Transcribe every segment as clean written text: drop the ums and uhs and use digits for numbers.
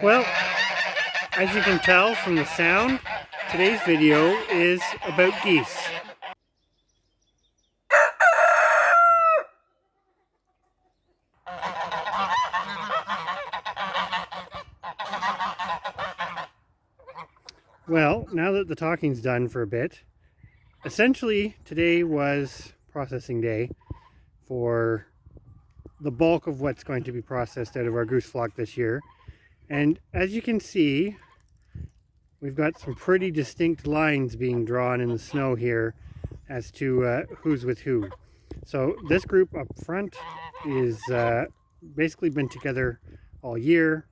Well, as you can tell from the sound, today's video is about geese. Well, now that the talking's done for a bit, essentially today was processing day for the bulk of what's going to be processed out of our goose flock this year. And as you can see, we've got some pretty distinct lines being drawn in the snow here as to who's with who. So this group up front is basically been together all year.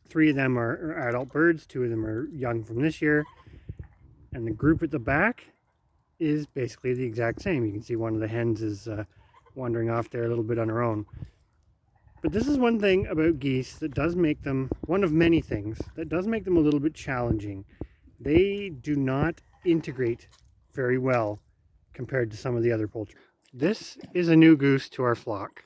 3 of them are adult birds, 2 of them are young from this year. And the group at the back is basically the exact same. You can see one of the hens is wandering off there a little bit on her own. But this is one thing about geese that does make them, one of many things, that does make them a little bit challenging. They do not integrate very well compared to some of the other poultry. This is a new goose to our flock.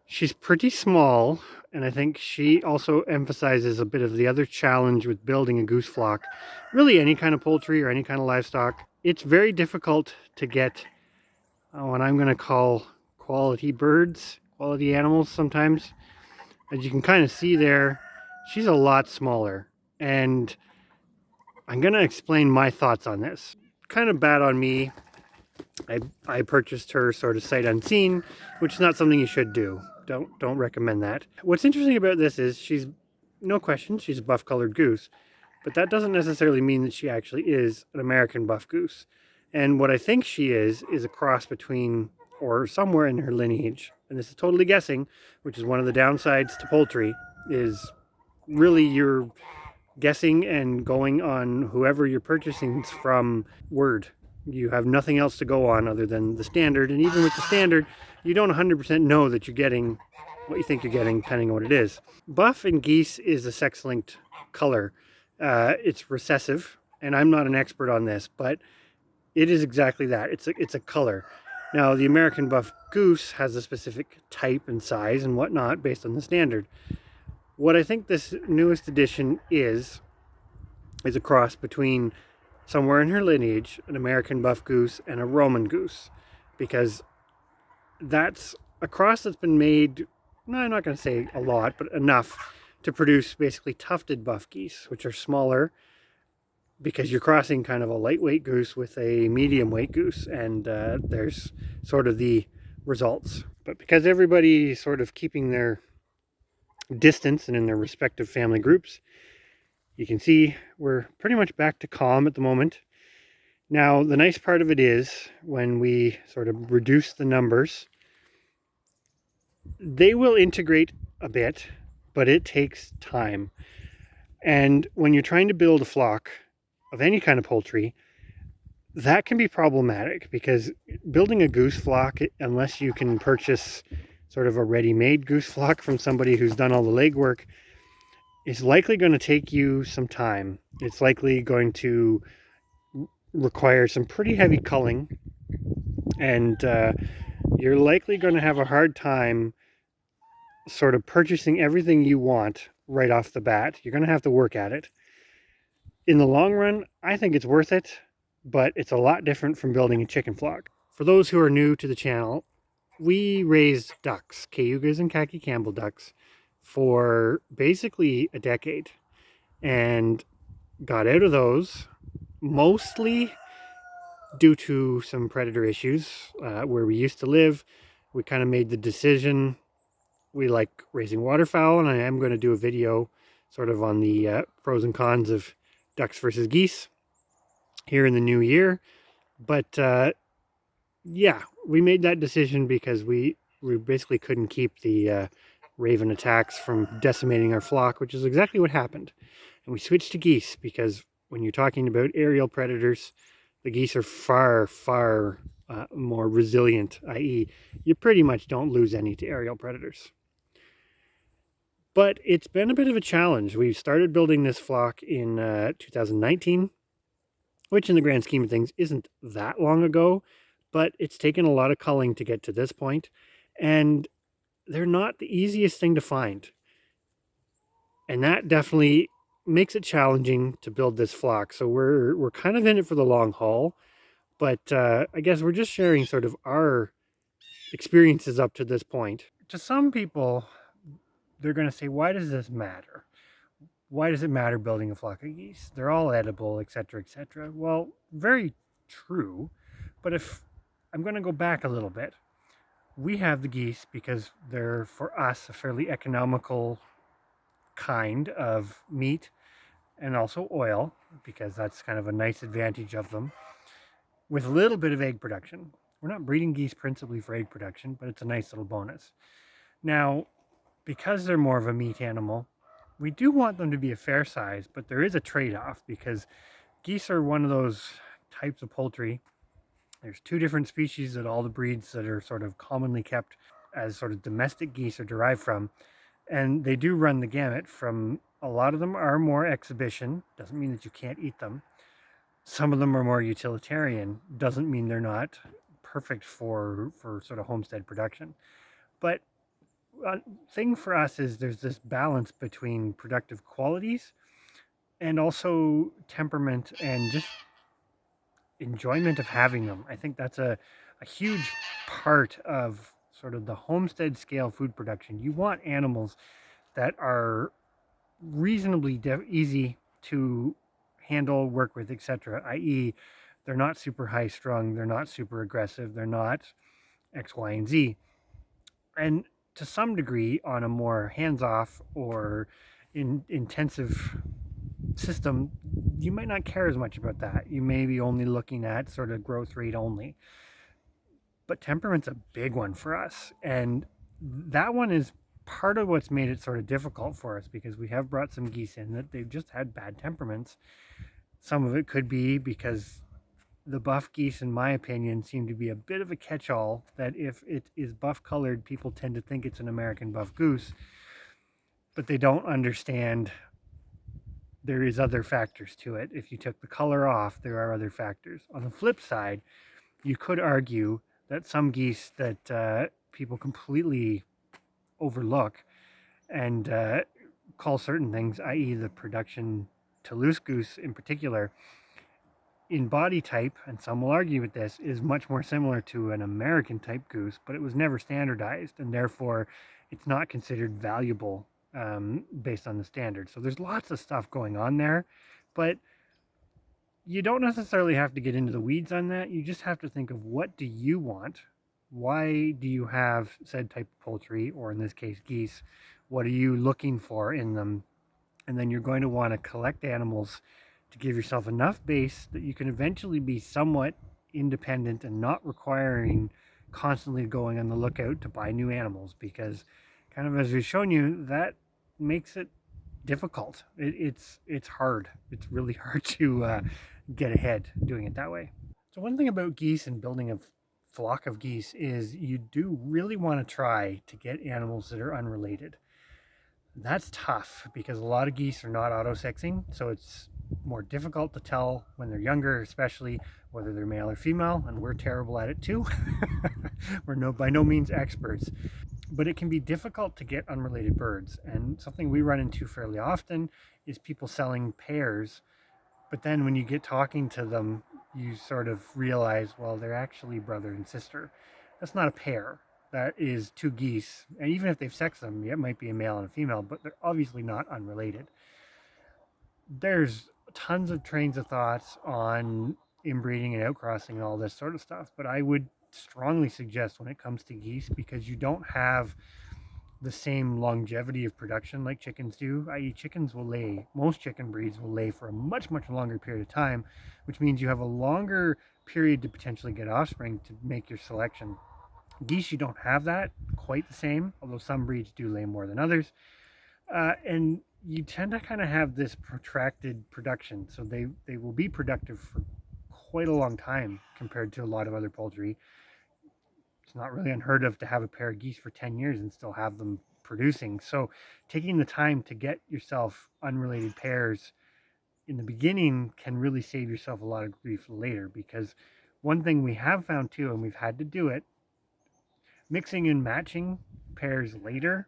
She's pretty small, and I think she also emphasizes a bit of the other challenge with building a goose flock. Really any kind of poultry or any kind of livestock. It's very difficult to get what I'm going to call quality birds, quality animals sometimes. As you can kind of see there, she's a lot smaller. And I'm going to explain my thoughts on this. Kind of bad on me. I purchased her sort of sight unseen, which is not something you should do. Don't recommend that. What's interesting about this is she's, no question, she's a buff colored goose, but that doesn't necessarily mean that she actually is an American buff goose. And what I think she is a cross between, or somewhere in her lineage, and this is totally guessing, which is one of the downsides to poultry, is really you're guessing and going on whoever you're purchasing from word. You have nothing else to go on other than the standard, and even with the standard, you don't 100% know that you're getting what you think you're getting, depending on what it is. Buff in geese is a sex-linked color. It's recessive, and I'm not an expert on this, but it is exactly that. It's a color. Now, the American Buff Goose has a specific type and size and whatnot based on the standard. What I think this newest edition is a cross between somewhere in her lineage, an American Buff Goose and a Roman Goose, because that's a cross that's been made, no, I'm not going to say a lot, but enough to produce basically tufted buff geese, which are smaller because you're crossing kind of a lightweight goose with a medium weight goose, and there's sort of the results. But because everybody's sort of keeping their distance and in their respective family groups, you can see we're pretty much back to calm at the moment. Now, the nice part of it is when we sort of reduce the numbers, they will integrate a bit, but it takes time. And when you're trying to build a flock of any kind of poultry, that can be problematic, because building a goose flock, unless you can purchase sort of a ready-made goose flock from somebody who's done all the legwork, is likely going to take you some time. It's likely going to require some pretty heavy culling, and you're likely going to have a hard time sort of purchasing everything you want right off the bat. You're going to have to work at it. In the long run, I think it's worth it, but it's a lot different from building a chicken flock. For those who are new to the channel, we raised ducks, Cayugas and Khaki Campbell ducks, for basically a decade, and got out of those mostly due to some predator issues. Where we used to live, we kind of made the decision, we like raising waterfowl, and I am going to do a video sort of on the pros and cons of ducks versus geese here in the new year. But yeah, we made that decision because we basically couldn't keep the raven attacks from decimating our flock, which is exactly what happened. And we switched to geese because when you're talking about aerial predators, the geese are far more resilient, i.e. you pretty much don't lose any to aerial predators. But it's been a bit of a challenge. We started building this flock in 2019, which in the grand scheme of things isn't that long ago, but it's taken a lot of culling to get to this point, and they're not the easiest thing to find. And that definitely makes it challenging to build this flock. So we're kind of in it for the long haul, but I guess we're just sharing sort of our experiences up to this point. To some people, they're going to say, why does this matter? Why does it matter building a flock of geese? They're all edible, etc., etc. Well, very true. But if I'm going to go back a little bit, we have the geese because they're, for us, a fairly economical kind of meat and also oil, because that's kind of a nice advantage of them, with a little bit of egg production. We're not breeding geese principally for egg production, but it's a nice little bonus. Now, because they're more of a meat animal, we do want them to be a fair size, but there is a trade-off because geese are one of those types of poultry. There's two different species that all the breeds that are sort of commonly kept as sort of domestic geese are derived from. And they do run the gamut from, a lot of them are more exhibition, doesn't mean that you can't eat them. Some of them are more utilitarian, doesn't mean they're not perfect for sort of homestead production. But thing for us is there's this balance between productive qualities and also temperament and just enjoyment of having them. I think that's a huge part of sort of the homestead scale food production. You want animals that are reasonably easy to handle, work with, etc., i.e., they're not super high strung, they're not super aggressive, they're not X, Y, and Z. And to some degree, on a more hands-off or intensive system, you might not care as much about that. You may be only looking at sort of growth rate only. But temperament's a big one for us. And that one is part of what's made it sort of difficult for us, because we have brought some geese in that they've just had bad temperaments. Some of it could be because the buff geese, in my opinion, seem to be a bit of a catch-all, that if it is buff colored, people tend to think it's an American buff goose, but they don't understand there is other factors to it. If you took the color off, there are other factors. On the flip side, you could argue that some geese that people completely overlook and call certain things, i.e. the production Toulouse goose in particular, in body type, and some will argue with this, is much more similar to an American type goose, but it was never standardized, and therefore it's not considered valuable based on the standard. So there's lots of stuff going on there, but you don't necessarily have to get into the weeds on that. You just have to think of, what do you want? Why do you have said type of poultry, or in this case geese? What are you looking for in them? And then you're going to want to collect animals to give yourself enough base that you can eventually be somewhat independent and not requiring constantly going on the lookout to buy new animals, because kind of as we've shown you, that makes it difficult. It's hard. It's really hard to get ahead doing it that way. So one thing about geese and building a flock of geese is you do really want to try to get animals that are unrelated. That's tough because a lot of geese are not auto-sexing, so it's more difficult to tell when they're younger, especially whether they're male or female, and we're terrible at it too. We're by no means experts, but it can be difficult to get unrelated birds. And something we run into fairly often is people selling pairs, but then when you get talking to them, you sort of realize, well, they're actually brother and sister. That's not a pair. That is two geese, and even if they've sexed them, it might be a male and a female, but they're obviously not unrelated. There's tons of trains of thoughts on inbreeding and outcrossing and all this sort of stuff, but I would strongly suggest when it comes to geese, because you don't have the same longevity of production like chickens do, i.e. chickens will lay, most chicken breeds will lay for a much longer period of time, which means you have a longer period to potentially get offspring to make your selection. Geese, you don't have that quite the same, although some breeds do lay more than others. And you tend to kind of have this protracted production. So they will be productive for quite a long time compared to a lot of other poultry. It's not really unheard of to have a pair of geese for 10 years and still have them producing. So taking the time to get yourself unrelated pairs in the beginning can really save yourself a lot of grief later, because one thing we have found too, and we've had to do it, mixing and matching pairs later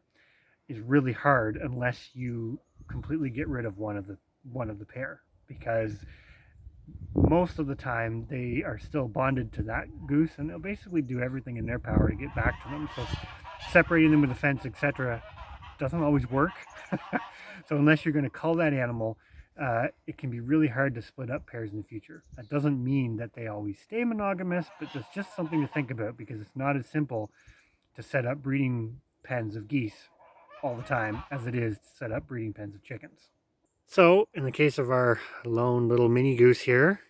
is really hard unless you completely get rid of one of the pair, because most of the time they are still bonded to that goose, and they'll basically do everything in their power to get back to them. So separating them with a fence, etc., doesn't always work. So unless you're going to cull that animal, it can be really hard to split up pairs in the future. That doesn't mean that they always stay monogamous, but it's just something to think about, because it's not as simple to set up breeding pens of geese all the time as it is to set up breeding pens of chickens. So in the case of our lone little mini goose here,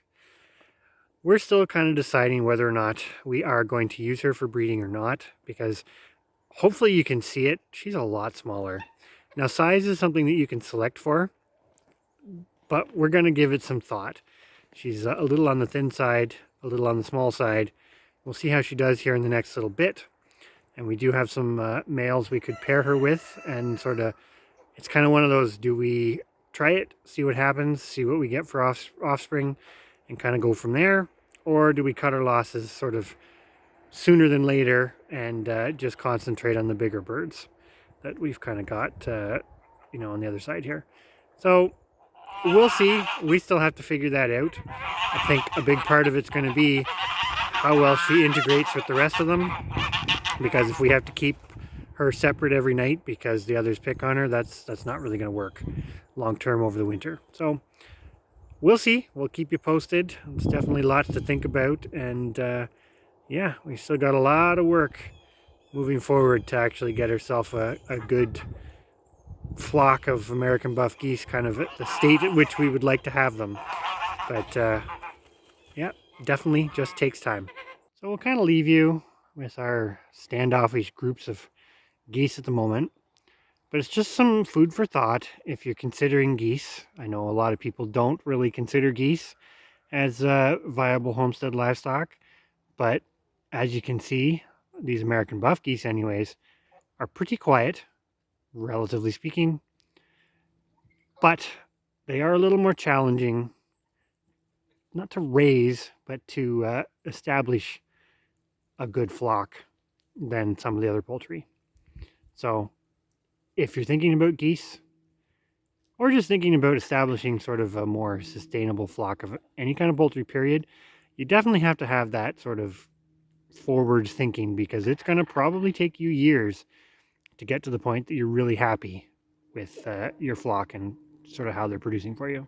we're still kind of deciding whether or not we are going to use her for breeding or not, because hopefully you can see it. She's a lot smaller. Now, size is something that you can select for, but we're going to give it some thought. She's a little on the thin side, a little on the small side. We'll see how she does here in the next little bit. And we do have some males we could pair her with, and sort of, it's kind of one of those, do we try it, see what happens, see what we get for offspring, and kind of go from there? Or do we cut our losses sort of sooner than later and just concentrate on the bigger birds that we've kind of got, you know, on the other side here? So we'll see. We still have to figure that out. I think a big part of it's going to be how well she integrates with the rest of them, because if we have to keep her separate every night because the others pick on her, that's not really going to work long term over the winter. So we'll see. We'll keep you posted. It's definitely lots to think about, and yeah, we still got a lot of work moving forward to actually get herself a good flock of American buff geese, kind of at the state at which we would like to have them. But yeah, definitely just takes time. So we'll kind of leave you with our standoffish groups of geese at the moment. But it's just some food for thought if you're considering geese. I know a lot of people don't really consider geese as viable homestead livestock, but as you can see, these American buff geese anyways are pretty quiet, relatively speaking, but they are a little more challenging, not to raise, but to establish a good flock than some of the other poultry. So if you're thinking about geese, or just thinking about establishing sort of a more sustainable flock of any kind of poultry period, you definitely have to have that sort of forward thinking, because it's going to probably take you years to get to the point that you're really happy with your flock and sort of how they're producing for you.